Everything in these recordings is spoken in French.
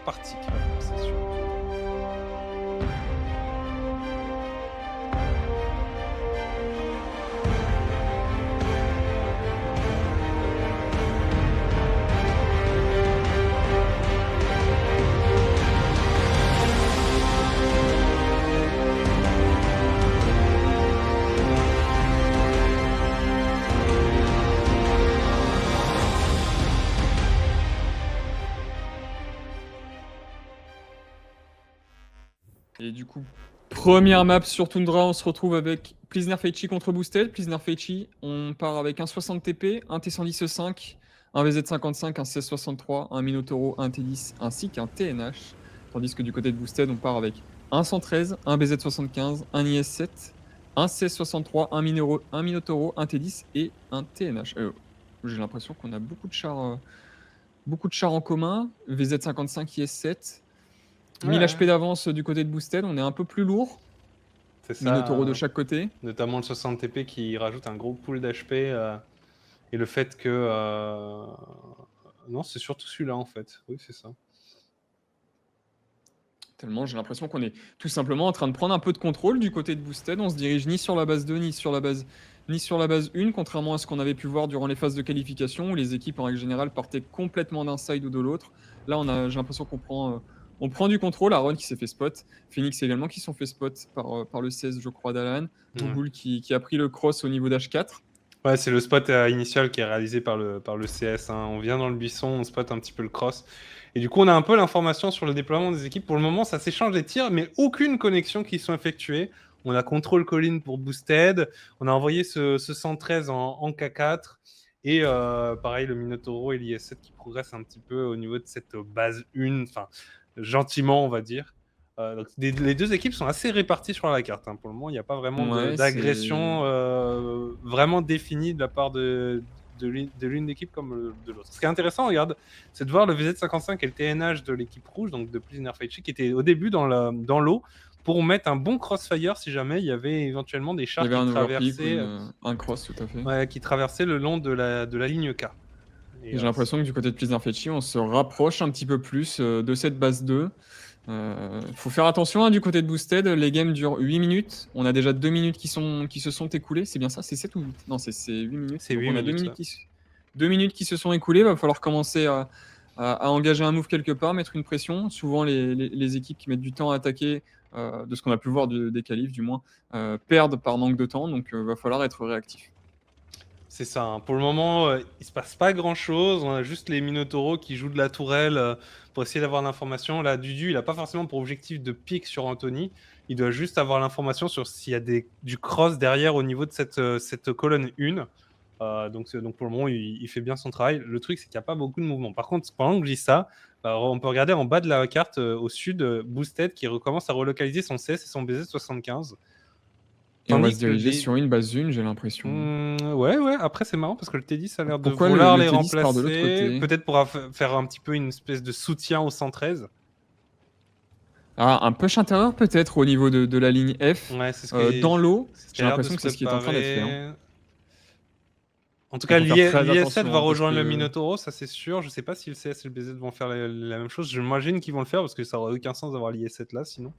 partie qui va commencer sur. Et du coup, première map sur Tundra, on se retrouve avec Plisner Feichi contre Boosted. Plisner Feichi, on part avec un 60 TP, un T110E5, un VZ55, un CS63, un Minotauro, un T10 ainsi qu'un TNH. Tandis que du côté de Boosted, on part avec un 113, un BZ75, un IS7, un CS63, un Minotauro, un T10 et un TNH. J'ai l'impression qu'on a beaucoup de chars en commun. VZ55, IS7. 1000 HP d'avance du côté de Boosted, on est un peu plus lourd. C'est ça. Minotauro de chaque côté. Notamment le 60 TP qui rajoute un gros pool d'HP. Et le fait que. Non, c'est surtout celui-là en fait. Oui, c'est ça. Tellement j'ai l'impression qu'on est tout simplement en train de prendre un peu de contrôle du côté de Boosted. On se dirige ni sur la base 2, ni sur la base 1, contrairement à ce qu'on avait pu voir durant les phases de qualification où les équipes en règle générale partaient complètement d'un side ou de l'autre. Là, j'ai l'impression qu'on prend du contrôle. Aaron qui s'est fait spot. Phoenix également qui sont fait spot par le 16, je crois, d'Alan. Bouboule qui a pris le cross au niveau d'H4. Ouais, c'est le spot initial qui est réalisé par le CS. Hein. On vient dans le buisson, on spot un petit peu le cross. Et du coup, on a un peu l'information sur le déploiement des équipes. Pour le moment, ça s'échange les tirs, mais aucune connexion qui sont effectuées. On a contrôle colline pour Boosted. On a envoyé ce 113 en K4. Et pareil, le Minotauro et l'IS7 qui progressent un petit peu au niveau de cette base 1. Enfin, gentiment, on va dire. Donc les deux équipes sont assez réparties sur la carte. Hein. Pour le moment, il n'y a pas vraiment d'agression vraiment définie de la part de l'une d'équipe comme de l'autre. Ce qui est intéressant, regarde, c'est de voir le VZ55 et le TNH de l'équipe rouge, donc de Plisner Feichi, qui était au début dans l'eau, pour mettre un bon crossfire si jamais il y avait éventuellement des chars qui traversaient un cross, tout à fait. Ouais, qui traversaient le long de la ligne K. Et j'ai l'impression que du côté de Plisner Feichi, on se rapproche un petit peu plus de cette base 2. Faut faire attention hein, du côté de Boosted, les games durent 8 minutes. On a déjà 2 minutes qui se sont écoulées. C'est bien ça? C'est 7 ou 8? Non, c'est 8 minutes. C'est 8 minutes. 2 minutes qui se sont écoulées. Il va falloir commencer à engager un move quelque part, mettre une pression. Souvent, les équipes qui mettent du temps à attaquer, de ce qu'on a pu voir des qualifs du moins, perdent par manque de temps. Donc, il va falloir être réactif. C'est ça. Hein. Pour le moment, il se passe pas grand-chose. On a juste les Minotauro qui jouent de la tourelle pour essayer d'avoir l'information. Là, Dudu, il n'a pas forcément pour objectif de pique sur Anthony. Il doit juste avoir l'information sur s'il y a du cross derrière au niveau de cette colonne 1. Donc pour le moment, il fait bien son travail. Le truc, c'est qu'il n'y a pas beaucoup de mouvement. Par contre, pendant que je dis ça, on peut regarder en bas de la carte au sud, Boosted qui recommence à relocaliser son CS et son BZ75. Et on va se diriger sur une base 1, j'ai l'impression. Ouais. Après, c'est marrant parce que le T10 a l'air de vouloir les remplacer. Peut-être pour faire un petit peu une espèce de soutien au 113. Ah, un push intérieur peut-être au niveau de la ligne F. Ouais, dans l'eau, j'ai l'impression que c'est ce qui est en train d'être fait. Hein. En tout cas, l'IS7 va rejoindre le Minotauro, ça c'est sûr. Je sais pas si le CS et le BZ vont faire la même chose. J'imagine qu'ils vont le faire parce que ça aurait aucun sens d'avoir l'IS7 là sinon.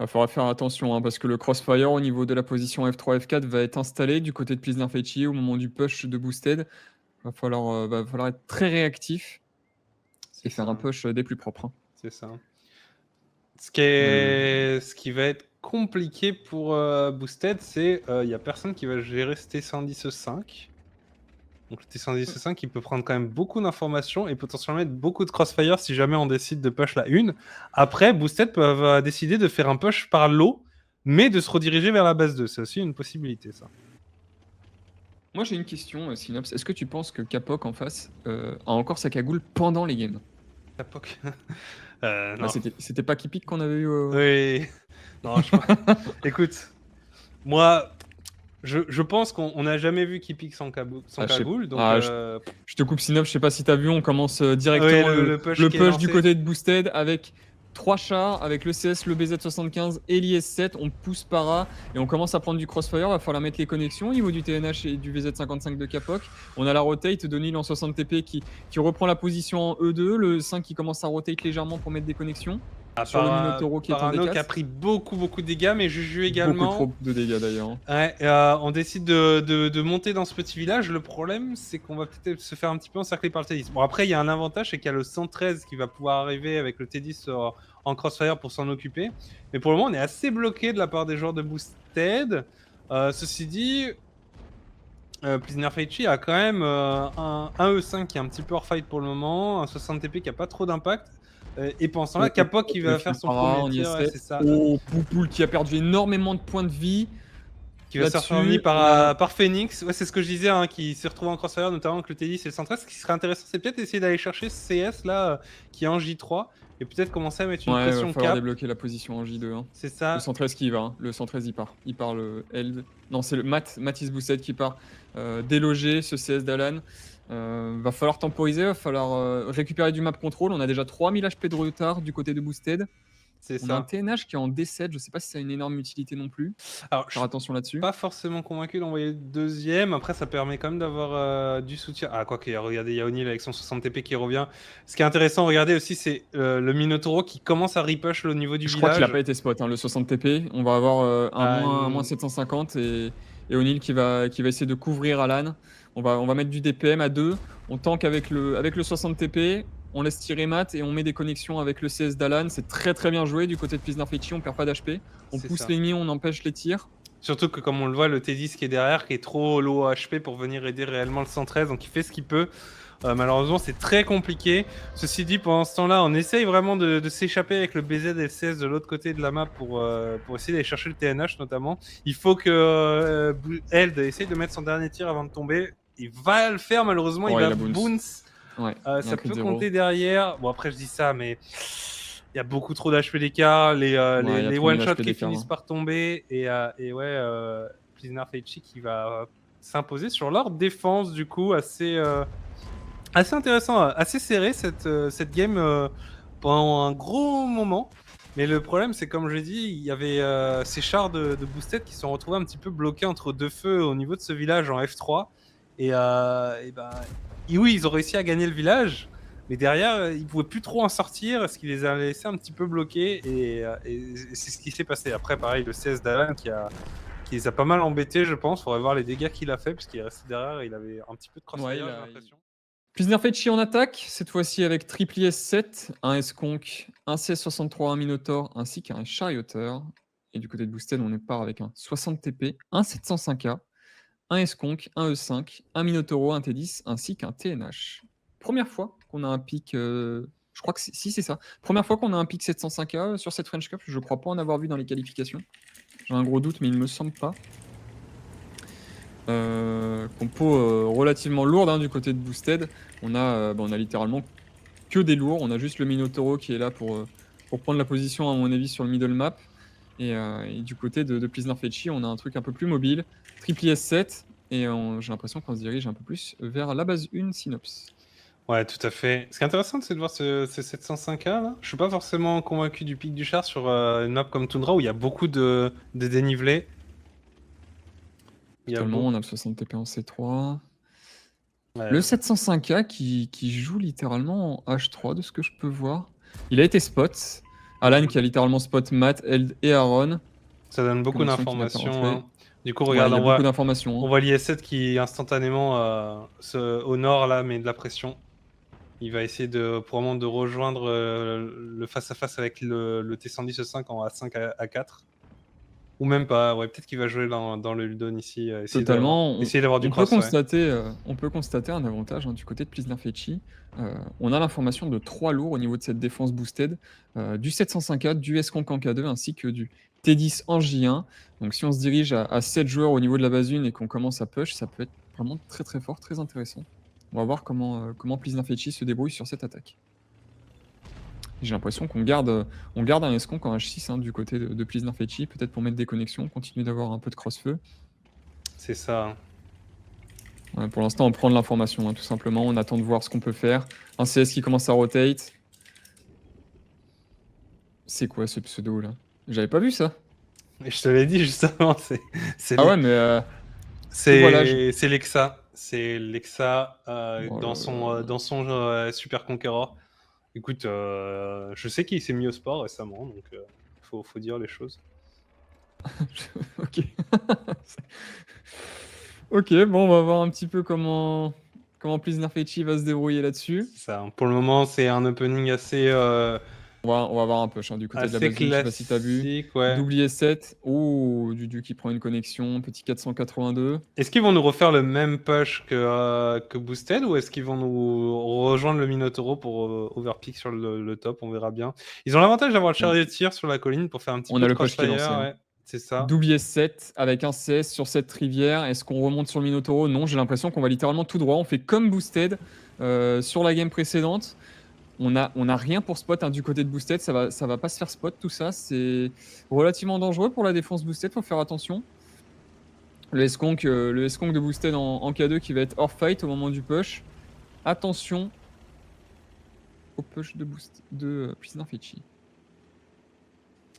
Il faudra faire attention hein, parce que le crossfire au niveau de la position F3, F4 va être installé du côté de Plisner Feichi au moment du push de Boosted. Va falloir être très réactif et faire un push des plus propres. Hein. C'est ça. Ce qui va être compliqué pour Boosted, c'est il n'y a personne qui va gérer ce T110E5. Donc le T110E5 il peut prendre quand même beaucoup d'informations et potentiellement mettre beaucoup de crossfire si jamais on décide de push la 1. Après, Boosted va décider de faire un push par l'eau, mais de se rediriger vers la base 2. C'est aussi une possibilité, ça. Moi j'ai une question, Synops. Est-ce que tu penses que Capok en face a encore sa cagoule pendant les games? Capok non. C'était pas Kipik qu'on avait eu Oui. Non, écoute, moi... Je pense qu'on n'a jamais vu Kipik sans cagoule. Donc je te coupe Synops, je sais pas si tu as vu, on commence directement le push du côté de Boosted avec 3 chars avec le CS, le BZ75 et l'IS-7. On pousse para et on commence à prendre du crossfire. Il va falloir mettre les connexions au niveau du TNH et du VZ55 de Capoc. On a la rotate d'O'Neill en 60 TP qui reprend la position en E2. Le 5 qui commence à rotate légèrement pour mettre des connexions. Sur le Minotauro qui est en Parano D4. qui a pris beaucoup de dégâts, mais Juju également. Beaucoup trop de dégâts d'ailleurs. Ouais, on décide de monter dans ce petit village. Le problème, c'est qu'on va peut-être se faire un petit peu encercler par le T10. Bon, après, il y a un avantage, c'est qu'il y a le 113 qui va pouvoir arriver avec le T10 en crossfire pour s'en occuper. Mais pour le moment, on est assez bloqué de la part des joueurs de Boosted. Ceci dit, Prisoner Feichi a quand même un E5 qui est un petit peu hors fight pour le moment, un 60 TP qui a pas trop d'impact. Et pendant ce temps-là, Capoc qui va faire son premier tir, ouais, c'est ça. Oh, Poupoule qui a perdu énormément de points de vie. Qui va se faire remis par Phoenix. Ouais, c'est ce que je disais, hein, qui s'est retrouvé en crossfire, notamment avec le T10 et le 113. Ce qui serait intéressant, c'est peut-être essayer d'aller chercher ce CS là, qui est en J3, et peut-être commencer à mettre une pression il va falloir cap. débloquer la position en J2. Hein. C'est ça. Le 113 qui y va, hein. Le 113 il part. Il part le Eld. Non, c'est le Mathis Boosted qui part déloger ce CS d'Alan. Va falloir temporiser, va falloir récupérer du map control. On a déjà 3000 HP de retard du côté de Boosted. On a un TNH qui est en D7, je sais pas si ça a une énorme utilité non plus. Alors, faire attention là-dessus. Pas forcément convaincu d'envoyer le deuxième. Après, ça permet quand même d'avoir du soutien. Ah, quoi qu'il regardez, il y a O'Neill avec son 60 TP qui revient. Ce qui est intéressant, regardez aussi, c'est le Minotauro qui commence à repush au niveau du village. Je crois qu'il n'a pas été spot, hein, le 60 TP. On va avoir un moins 750 et O'Neill qui va essayer de couvrir Alan. On va mettre du DPM à 2. On tank avec le 60 TP. On laisse tirer Matt et on met des connexions avec le CS d'Alan. C'est très bien joué du côté de Prisoner Feichi. On perd pas d'HP. On pousse l'ennemi, on empêche les tirs. Surtout que comme on le voit, le T10 qui est derrière, qui est trop low HP pour venir aider réellement le 113. Donc il fait ce qu'il peut. Malheureusement, c'est très compliqué. Ceci dit, pendant ce temps-là, on essaye vraiment de s'échapper avec le BZ et le CS de l'autre côté de la map pour essayer d'aller chercher le TNH notamment. Il faut que Eld essaye de mettre son dernier tir avant de tomber. Il va le faire malheureusement, il va bounce. Ouais, ça peut compter derrière. Bon, après, je dis ça, mais il y a beaucoup trop d'HP d'écart. Les one-shots qui finissent par tomber. Et Prisoner Feichi qui va s'imposer sur leur défense, du coup, assez intéressant, assez serré cette game pendant un gros moment. Mais le problème, c'est comme je l'ai dit, il y avait ces chars de Boosted qui se sont retrouvés un petit peu bloqués entre deux feux au niveau de ce village en F3. Et oui, ils ont réussi à gagner le village, mais derrière, ils pouvaient plus trop en sortir, ce qui les a laissés un petit peu bloqués, et c'est ce qui s'est passé. Après, pareil, le CS d'Alan qui les a pas mal embêtés, je pense. Faudrait voir les dégâts qu'il a fait, puisqu'il est resté derrière, il avait un petit peu de crossfire, j'ai l'impression. Prisoner Feichi en attaque, cette fois-ci avec triple IS-7, un S-Conk, un CS-63, un Minotaur, ainsi qu'un Charioteur. Et du côté de Boosted, on part avec un 60 TP, un 705K, un S-Conk, un E5, un Minotauro, un T10, ainsi qu'un TNH. Première fois qu'on a un pic, je crois que si c'est ça, première fois qu'on a un pic 705K sur cette French Cup, je crois pas en avoir vu dans les qualifications. J'ai un gros doute, mais il me semble pas. Compo relativement lourde hein, du côté de Boosted. On a littéralement que des lourds. On a juste le Minotauro qui est là pour prendre la position, à mon avis, sur le middle map. Et du côté de Prisoner Feichi, on a un truc un peu plus mobile. Triple S7. Et j'ai l'impression qu'on se dirige un peu plus vers la base 1 Synops. Ouais, tout à fait. Ce qui est intéressant, c'est de voir ce 705K là. Je suis pas forcément convaincu du pic du char sur une map comme Tundra où il y a beaucoup de dénivelé. Totalement, on a le 60 TP en C3. Ouais. Le 705K qui joue littéralement en H3 de ce que je peux voir. Il a été spot. Alan qui a littéralement spot Matt, Eld et Aaron. Ça donne beaucoup d'informations. Hein. Du coup, regarde, on voit l'IS-7 qui instantanément au nord là met de la pression. Il va essayer de rejoindre le face-à-face avec le T110-5 en A5 à 4. Ou même pas, ouais, peut-être qu'il va jouer dans le Ludon ici. Totalement. Essayer d'avoir du cross. On peut constater un avantage hein, du côté de Prisoner Feichi. On a l'information de 3 lourds au niveau de cette défense boosted. Du 705K, du S-Conk en K2 ainsi que du T10 en J1. Donc si on se dirige à 7 joueurs au niveau de la base 1 et qu'on commence à push, ça peut être vraiment très fort, très intéressant. On va voir comment Prisoner Feichi se débrouille sur cette attaque. J'ai l'impression qu'on garde un S-Conk en H6 hein, du côté de Prisoner Feichi, peut-être pour mettre des connexions, continuer d'avoir un peu de cross-feu. C'est ça. Ouais, pour l'instant, on prend de l'information, hein, tout simplement. On attend de voir ce qu'on peut faire. Un CS qui commence à rotate. C'est quoi ce pseudo là? J'avais pas vu ça. Et je te l'ai dit justement, c'est Ah ouais, mais voilà, c'est Lexa. C'est Lexa oh dans là là. dans son Super Conqueror. Écoute, je sais qu'il s'est mis au sport récemment, donc faut dire les choses. Ok. Ok, bon, on va voir un petit peu comment Plizzard Fetchy va se débrouiller là-dessus. C'est ça. Pour le moment, c'est un opening assez On va voir un peu du côté de la assez base game, je sais pas si t'as vu. classique, ouais. Double IS7. Oh, Dudu qui prend une connexion. Petit 482. Est-ce qu'ils vont nous refaire le même push que Boosted ou est-ce qu'ils vont nous rejoindre le Minotauro pour overpick sur le top? On verra bien. Ils ont l'avantage d'avoir le chariot de tir sur la colline pour faire un petit On peu a de le push qui est lancé, crossfire. hein. Ouais, c'est ça. Double IS7 avec un CS sur cette rivière. Est-ce qu'on remonte sur le Minotauro? Non, j'ai l'impression qu'on va littéralement tout droit. On fait comme Boosted sur la game précédente. On a rien pour spot du côté de Boosted. Ça va pas se faire spot tout ça. C'est relativement dangereux pour la défense Boosted. Faut faire attention. Le S-Conk de Boosted en K2 qui va être hors fight au moment du push. Attention au push de Prisoner Fetchy.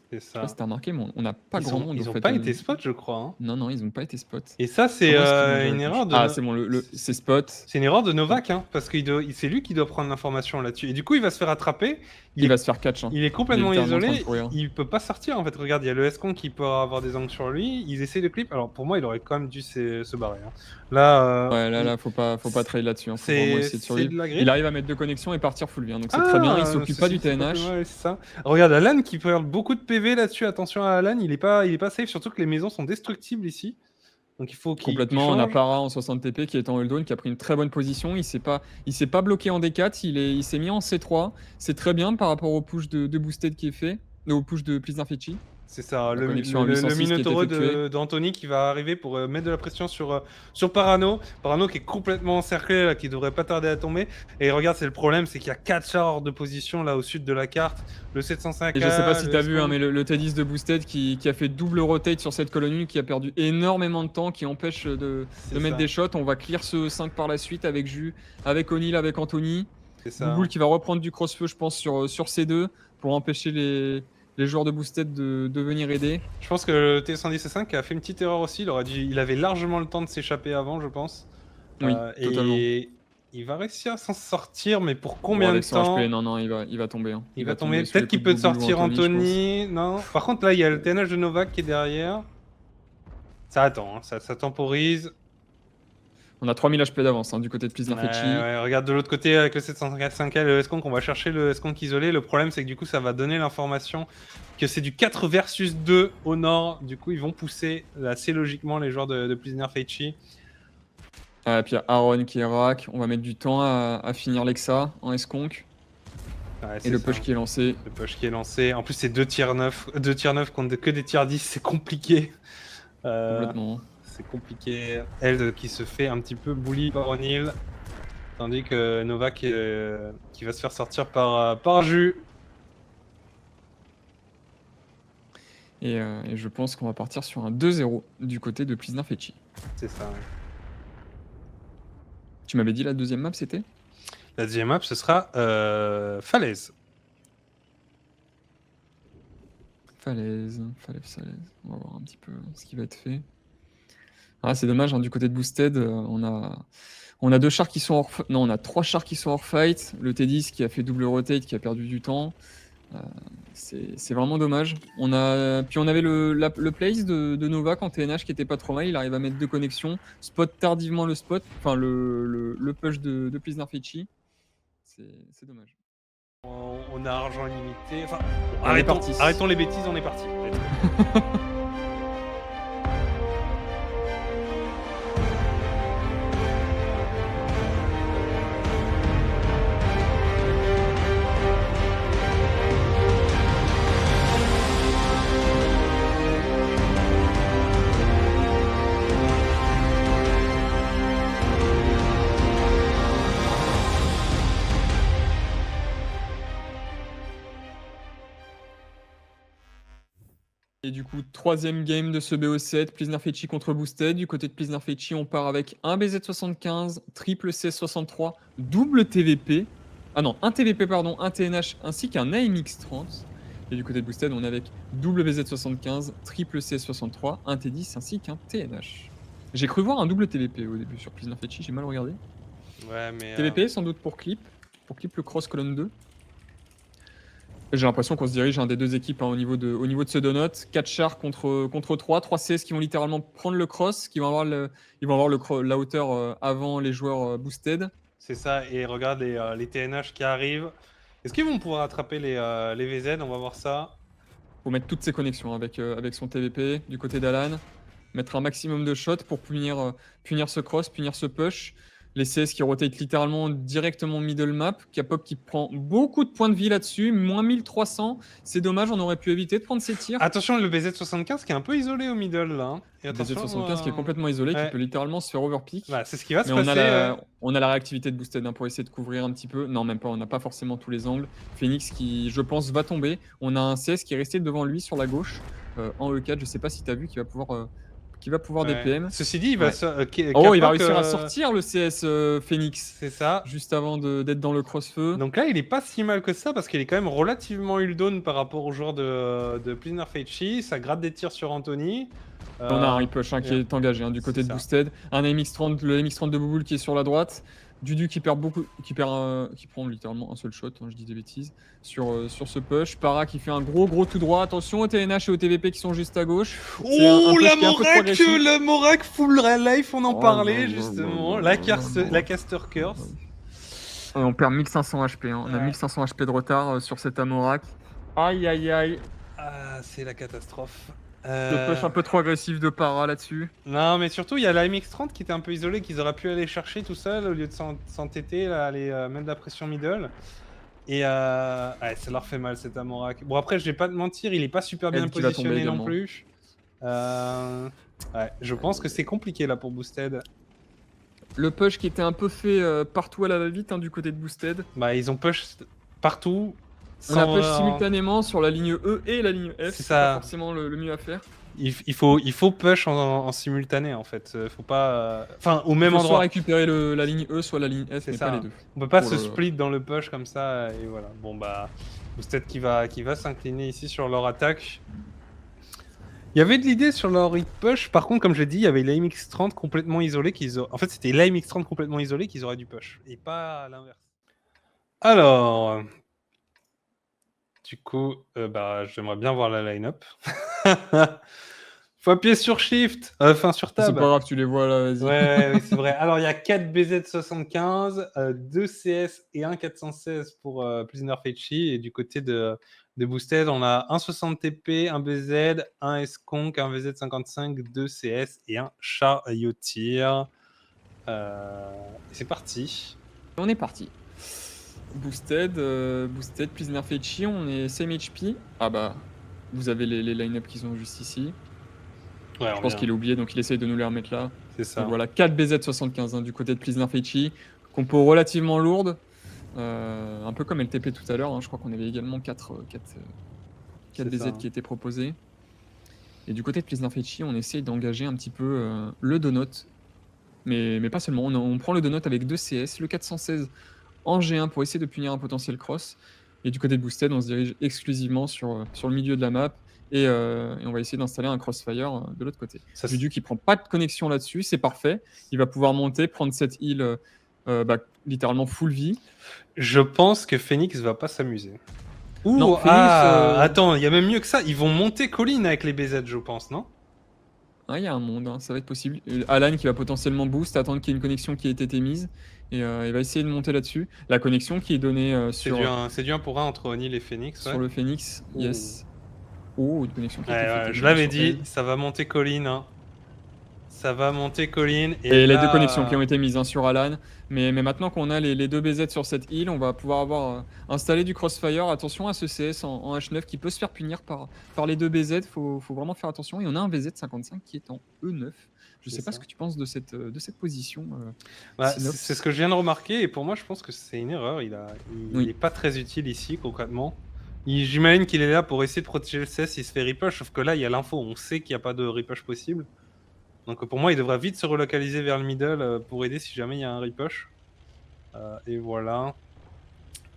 C'est Je sais pas ça. si t'as remarqué, mais on n'a pas grand monde. Ils ont pas été spot, je crois. Hein. Non, ils ont pas été spot. Et ça, c'est Comment est-ce qu'ils vont gérer une le push? erreur de. Ah, c'est bon, c'est spot. C'est une erreur de Novak, hein, parce que c'est lui qui doit prendre l'information là-dessus. Et du coup, il va se faire attraper. Il va se faire catch. Hein. Il est complètement Il est littéralement en train isolé. de courir. Il peut pas sortir. En fait, regarde, il y a le S-Con qui peut avoir des angles sur lui. Ils essaient de clip. Alors, pour moi, il aurait quand même dû se barrer. Hein. Là, Ouais, là, faut pas trade là-dessus. Hein. Faut vraiment essayer de survivre. de la grippe. Il arrive à mettre 2 connexions et partir full bien. Donc c'est très bien. Il s'occupe pas du TNH. Ouais, c'est ça. Regarde, Alan qui perd beaucoup de PV là-dessus. Attention à Alan, il est pas safe. Surtout que les maisons sont destructibles ici. Donc il faut qu'il Complètement, on a change. Para en 60 TP qui est en hold down, qui a pris une très bonne position. Il s'est pas bloqué en D4, il s'est mis en C3. C'est très bien par rapport au push de Boosted qui est fait, au push de Prisoner Fetchy. C'est ça, La le connexion à 806 qui est Minotauro effectuée. d'Anthony qui va arriver pour mettre de la pression sur Parano. Parano qui est complètement encerclé, là, qui devrait pas tarder à tomber. Et regarde, c'est le problème, c'est qu'il y a 4 chars hors de position là au sud de la carte. Le 705. Et je sais pas si t'as vu, hein, mais le T10 de Boosted qui a fait double rotate sur cette colonne, qui a perdu énormément de temps, qui empêche de mettre des shots. On va clear ce 5 par la suite avec Jus, avec O'Neill, avec Anthony. C'est ça. Google qui va reprendre du crossfeu, je pense, sur C2 pour empêcher les joueurs de Boosted de venir aider. Je pense que le T115 a fait une petite erreur aussi. Il avait largement le temps de s'échapper avant, je pense. Oui, totalement. Et il va réussir à s'en sortir, mais pour combien de temps? HP, non, il va tomber. Hein. Il va tomber. Peut-être qu'il peut te sortir Anthony. Non. Par contre, là, il y a le TNH de Novak qui est derrière. Ça attend, hein. Ça temporise. On a 3000 HP d'avance du côté de Prisoner Fetchy. Ouais, regarde de l'autre côté avec le 705K, le S-Conk, on va chercher le S-Conk isolé. Le problème, c'est que du coup, ça va donner l'information que c'est du 4 versus 2 au nord. Du coup, ils vont pousser assez logiquement les joueurs de Prisoner Fetchy. Et puis il y a Aaron qui est rack. On va mettre du temps à finir Lexa en S-Conk. Ouais, et le push qui est lancé. Le push qui est lancé. En plus, c'est 2 tiers 9. 2 tiers 9 contre que des tiers 10, c'est compliqué. Complètement. C'est compliqué. Elle qui se fait un petit peu bully par O'Neill. Tandis que Novak qui va se faire sortir par Jus. Et je pense qu'on va partir sur un 2-0 du côté de Prisoner Fetchy. C'est ça. Ouais. Tu m'avais dit la deuxième map, c'était? La deuxième map, ce sera Falaise. Falaise. On va voir un petit peu ce qui va être fait. Ah, c'est dommage, du côté de Boosted, on a 2 chars qui sont hors... Non, on a 3 chars qui sont hors fight. Le T10 qui a fait double rotate, qui a perdu du temps. C'est vraiment dommage. Puis on avait le place de Novak en TNH qui était pas trop mal. Il arrive à mettre 2 connexions. Spot tardivement le spot. Enfin, le push de Prisoner Fetchy. C'est dommage. On a argent illimité. Enfin, arrêtons les bêtises, on est parti. Et du coup, 3ème game de ce BO7, Prisoner Fetchy contre Boosted. Du côté de Prisoner Fetchy, on part avec un BZ75, triple C63, double TVP. Ah non, un TVP, pardon, un TNH ainsi qu'un AMX30. Et du côté de Boosted, on est avec double VZ75, triple CS63, un T10 ainsi qu'un TNH. J'ai cru voir un double TVP au début sur Prisoner Fetchy, j'ai mal regardé. Ouais, mais. TVP sans doute pour Clip le cross colonne 2. J'ai l'impression qu'on se dirige des deux équipes au niveau de ce donut. 4 chars contre 3. 3 CS qui vont littéralement prendre le cross, qui vont avoir la hauteur avant les joueurs boosted. C'est ça, et regarde les TNH qui arrivent. Est-ce qu'ils vont pouvoir attraper les VZ? On va voir ça. Faut mettre toutes ses connexions avec son TVP du côté d'Alan. Mettre un maximum de shots pour punir ce cross, punir ce push. Les CS qui rotate littéralement directement middle map. Capop qui prend beaucoup de points de vie là-dessus. Moins 1300. C'est dommage, on aurait pu éviter de prendre ces tirs. Attention, le BZ75 qui est un peu isolé au middle là. Hein. Et attention, BZ75 qui est complètement isolé, qui peut littéralement se faire overpick. Bah, c'est ce qui va se passer. passer. On a la réactivité de Boosted pour essayer de couvrir un petit peu. Non, même pas, on n'a pas forcément tous les angles. Phoenix qui, je pense, va tomber. On a un CS qui est resté devant lui sur la gauche en E4. Je sais pas si tu as vu, qui va pouvoir DPM. Ceci dit, il va il va réussir à sortir le CS Phoenix. C'est ça. Juste avant d'être dans le cross-feu. Donc là, il est pas si mal que ça parce qu'il est quand même relativement hull-down par rapport aux joueurs de Prisoner Fetchy. Ça gratte des tirs sur Anthony. On a un repush qui est engagé du côté de Boosted. Un MX-30, le MX-30 de Bouboule qui est sur la droite. Dudu qui perd beaucoup, qui prend littéralement un seul shot, je dis des bêtises, sur ce push. Para qui fait un gros tout droit. Attention aux TNH et aux TVP qui sont juste à gauche. Oh, la Morak full life, on en parlait justement. La caster curse. On perd 1500 HP, on a 1500 HP de retard sur cette Amorak. Aïe aïe aïe. Ah, c'est la catastrophe. Le push un peu trop agressif de Para là-dessus. Non, mais surtout, il y a la MX-30 qui était un peu isolée, qu'ils auraient pu aller chercher tout seul au lieu de s'entêter, aller mettre de la pression middle. Et ça leur fait mal cet Amorak. Bon, après, je vais pas te mentir, il est pas super bien positionné non plus. Je pense que c'est compliqué là pour Boosted. Le push qui était un peu fait partout à la va-vite du côté de Boosted. Bah, ils ont push partout. On a push simultanément sur la ligne E et la ligne F. C'est pas forcément le mieux à faire. Il faut push en simultané en fait. Faut pas. Enfin, au même endroit. Soit récupérer la ligne E, soit la ligne F, mais pas les deux. On peut pas se split dans le push comme ça et voilà. Bon bah, Boosted qui va s'incliner ici sur leur attaque. Il y avait de l'idée sur leur push. Par contre, comme je l'ai dit, il y avait l'AMX30 complètement isolé en fait, c'était l'AMX30 complètement isolé qu'ils auraient dû push et pas l'inverse. Alors. Du coup, j'aimerais bien voir la line-up. Faut appuyer sur Shift, enfin sur Tab. C'est pas grave, tu les vois là, vas-y. Ouais, c'est vrai. Alors, il y a 4 BZ75, 2 CS et 1 416 pour Prisoner Fetchy. Et du côté de Boosted, on a un 60 TP, un BZ, un S-Conk, un VZ55, 2 CS et un Charioteer. C'est parti. On est parti. Boosted, Prisoner Fetchy, on est same HP. Ah bah, vous avez les line-up qui sont juste ici. Ouais, je pense qu'il a oublié, donc il essaye de nous les remettre là. C'est ça. Donc voilà, 4 BZ75 du côté de Prisoner Fetchy. Compo relativement lourde. Un peu comme LTP tout à l'heure. Je crois qu'on avait également 4 BZ qui étaient proposés. Et du côté de Prisoner Fetchy, on essaye d'engager un petit peu le donut. Mais pas seulement. On prend le donut avec 2 CS, le 416 en G1 pour essayer de punir un potentiel cross. Et du côté de Boosted, on se dirige exclusivement sur le milieu de la map. Et on va essayer d'installer un crossfire de l'autre côté. Dudu qui prend pas de connexion là-dessus, c'est parfait. Il va pouvoir monter, prendre cette heal littéralement full vie. Je pense que Phoenix va pas s'amuser. Non, attends, il y a même mieux que ça. Ils vont monter colline avec les BZ, je pense, non? Il y a un monde, ça va être possible. Alan qui va potentiellement boost, attendre qu'il y ait une connexion qui ait été mise. Et il va essayer de monter là-dessus. La connexion qui est donnée sur... C'est du 1 pour 1 entre O'Neal et Phoenix. Sur le Phoenix, yes. Une connexion qui a été faite. Je l'avais dit, ça va monter colline. Ça va monter colline. Et les deux connexions qui ont été mises sur Alan. Mais maintenant qu'on a les deux BZ sur cette île, on va pouvoir avoir installé du crossfire. Attention à ce CS en H9 qui peut se faire punir par les deux BZ. Faut vraiment faire attention. Et on a un BZ55 qui est en E9. Je sais pas ce que tu penses de cette position. C'est ce que je viens de remarquer. Et pour moi, je pense que c'est une erreur. Il n'est pas très utile ici, concrètement. J'imagine qu'il est là pour essayer de protéger le CS, il se fait repush, sauf que là, il y a l'info, on sait qu'il n'y a pas de repush possible. Donc pour moi, il devrait vite se relocaliser vers le middle pour aider si jamais il y a un repush. Et voilà.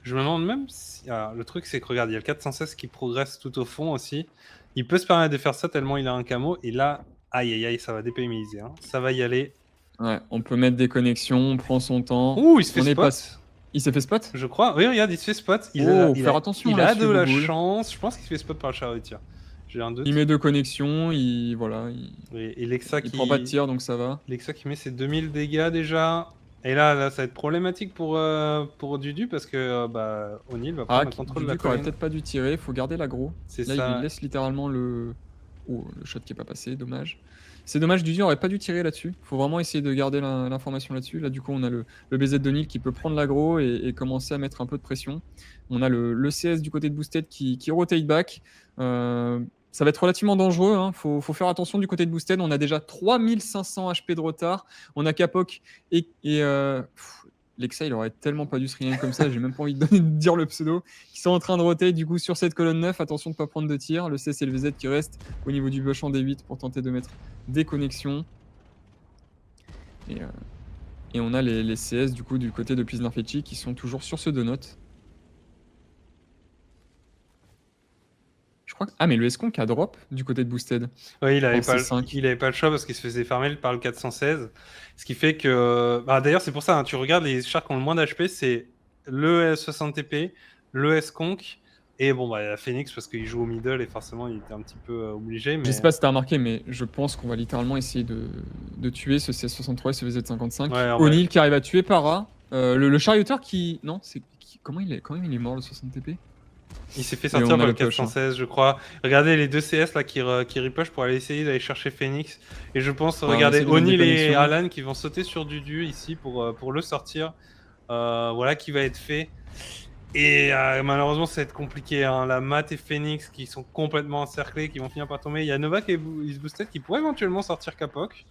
Je me demande même si... Alors, le truc, c'est que regarde, il y a le 416 qui progresse tout au fond aussi. Il peut se permettre de faire ça tellement il a un camo. Et là, aïe aïe aïe, ça va dépémiser. Hein. Ça va y aller. Ouais, on peut mettre des connexions, on prend son temps. Ouh, il se fait On est pas... spot. Il s'est fait spot? Je crois. Oui, regarde, il se fait spot. Oh, faire attention il a là-dessus, de la Bouboule. chance. Je pense qu'il se fait spot par le charretier. J'ai un doute. Il met deux connexions, voilà, Et Lexa il prend pas de tir, donc ça va. Lexa qui met ses 2000 dégâts déjà. Et là, ça va être problématique pour Dudu parce que bah, O'Neal va prendre le contrôle de la Dudu aurait colline. peut-être pas dû tirer, faut garder l'aggro. C'est Là, ça. il laisse littéralement le... Oh, le shot qui est pas passé, dommage. C'est dommage, Dudu aurait pas dû tirer là-dessus. Faut vraiment essayer de garder l'information là-dessus. Là, du coup, on a le BZ d'O'Neal qui peut prendre l'aggro et commencer à mettre un peu de pression. On a le CS du côté de Boosted qui rotate back. Ça va être relativement dangereux. Hein. Faut faire attention du côté de Boosted. On a déjà 3500 HP de retard. On a Capok et Lexa, il aurait tellement pas dû se rien comme ça. J'ai même pas envie de dire le pseudo. Qui sont en train de roter du coup sur cette colonne 9. Attention de pas prendre de tir. Le C, c'est le VZ qui reste au niveau du bush en D8 pour tenter de mettre des connexions. Et on a les CS du coup du côté de Plisner Fetchy qui sont toujours sur ce donut. Je crois que... Ah, mais le Esconk a drop du côté de Boosted. Oui, il avait pas le choix parce qu'il se faisait farmer par le 416. Ce qui fait que... Bah, d'ailleurs, c'est pour ça, hein, tu regardes les chars qui ont le moins d'HP, c'est le 60 TP, le Esconk, et bon, bah, la Phoenix parce qu'il joue au middle et forcément, il était un petit peu obligé. Mais... Je sais pas si t'as remarqué, mais je pense qu'on va littéralement essayer de tuer ce CS63 et ce VZ55. Ouais, O'Neal qui arrive à tuer Para. Le charioteur qui... Non, c'est... Comment il est mort le 60 TP? Il s'est fait sortir par le 416, je crois. Regardez les deux CS là qui repush pour aller essayer d'aller chercher Phoenix. Et je pense, regardez, O'Neal et Alan qui vont sauter sur Dudu ici pour le sortir. Voilà qui va être fait. Et malheureusement, ça va être compliqué. Hein. La Mat et Phoenix qui sont complètement encerclés, qui vont finir par tomber. Il y a Novak et Isboosted qui pourraient éventuellement sortir Capok.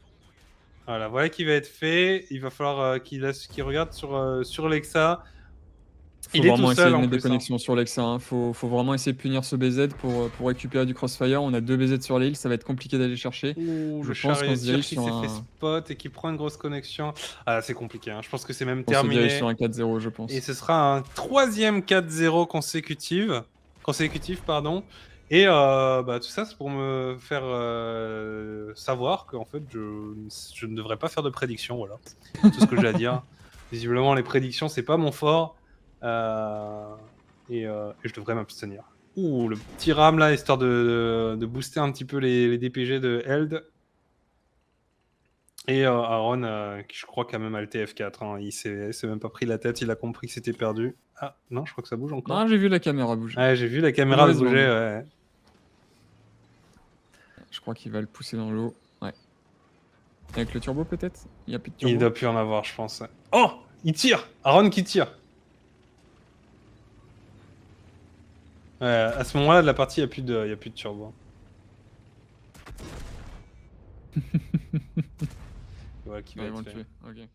Voilà qui va être fait. Il va falloir qu'il regarde sur Lexa. Il est vraiment essayer de mettre des connexions sur Lexa. Hein. Faut vraiment essayer de punir ce BZ pour récupérer du crossfire. On a 2 BZ sur l'île, ça va être compliqué d'aller chercher. Je pense qu'on se dirige sur un... s'est fait spot et qui prend une grosse connexion. Ah, c'est compliqué. Hein. Je pense que c'est même terminé. On se dirige sur un 4-0, je pense. Et ce sera un 3e 4-0 consécutif, pardon. Et bah, tout ça, c'est pour me faire savoir qu'en fait, je ne devrais pas faire de prédictions. Voilà, c'est tout ce que j'ai à dire. Visiblement, les prédictions, c'est pas mon fort. Et je devrais m'abstenir. Ouh, le petit ram là, histoire de booster un petit peu les DPG de Held. Et Aaron, qui je crois qu'a même alté F4. Hein. Il s'est même pas pris la tête, il a compris que c'était perdu. Ah, non, je crois que ça bouge encore. Ah, j'ai vu la caméra bouger. Ouais, j'ai vu la caméra bouger, ouais. Je crois qu'il va le pousser dans l'eau. Ouais. Avec le turbo peut-être? Il y a plus de turbo. Il doit plus en avoir, je pense. Oh, il tire. Aaron qui tire. À ce moment-là de la partie, il n'y a plus de turbo. Voilà qui va être fait. Ok.